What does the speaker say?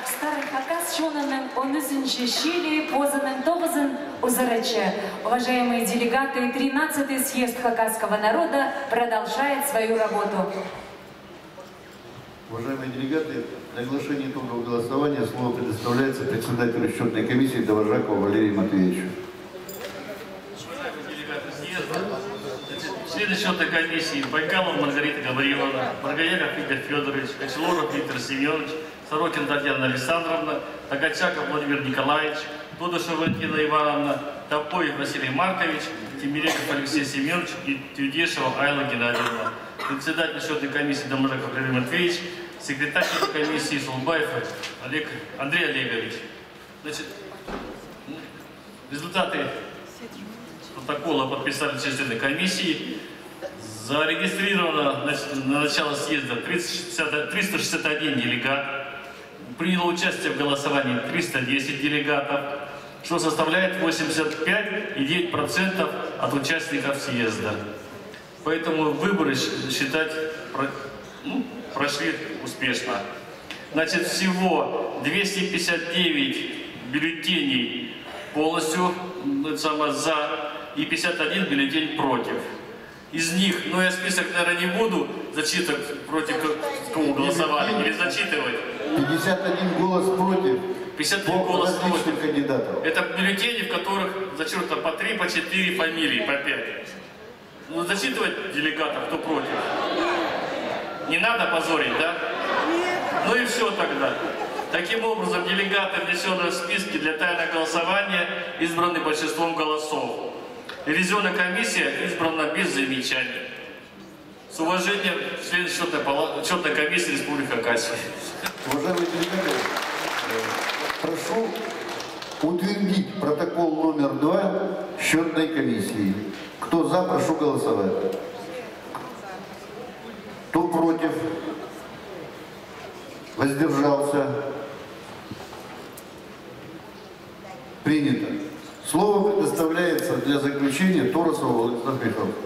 Старый Хакас Шонаның 13-ші шилі позаның 9-ын узарача. Уважаемые делегаты, 13-й съезд хакасского народа продолжает свою работу. Уважаемые делегаты, для оглашения итогов голосования слово предоставляется председателю счетной комиссии Довожакову Валерию Матвеевичу. Уважаемые делегаты съезда, член счетной комиссии Байкалов Маргарита Гавриловна, Маргаяков Игорь Федорович, Кочелоров Виктор Семенович, Сорокин Татьяна Александровна, Тагачаков Владимир Николаевич, Тодышева Валентина Ивановна, Топоев Василий Маркович, Тимиреков Алексей Семенович и Тюдешева Айла Геннадьевна. Председатель счетной комиссии Домажаков Валерий Матвеевич, секретарь счетной комиссии Шулбаев Андрей Олегович. Значит, результаты протокола подписали члены комиссии. Зарегистрировано на начало съезда 361 делегат. Приняло участие в голосовании 310 делегатов, что составляет 85,9% от участников съезда. Поэтому выборы, считать, прошли успешно. Значит, всего 259 бюллетеней полностью за и 51 бюллетень против. Из них, я список, наверное, не буду зачитывать, против кого голосовали, или зачитывать. 51 голос против. 51 голос против. Кандидатов. Это бюллетени, в которых зачеркнуто по 3, по 4 фамилии, по 5. Зачитывать делегатов, кто против. Не надо позорить, да? Ну и все тогда. Таким образом, делегаты, внесенные в списки для тайного голосования, избраны большинством голосов. Ревизионная комиссия избрана без замечаний. С уважением, член счетной комиссии Республики Хакасия. Уважаемые делегаты, прошу утвердить протокол номер 2 счетной комиссии. Кто за, прошу голосовать. Кто против? Воздержался? Принято. Слово предоставляется для заключения Торосову Владиславу Михайловичу.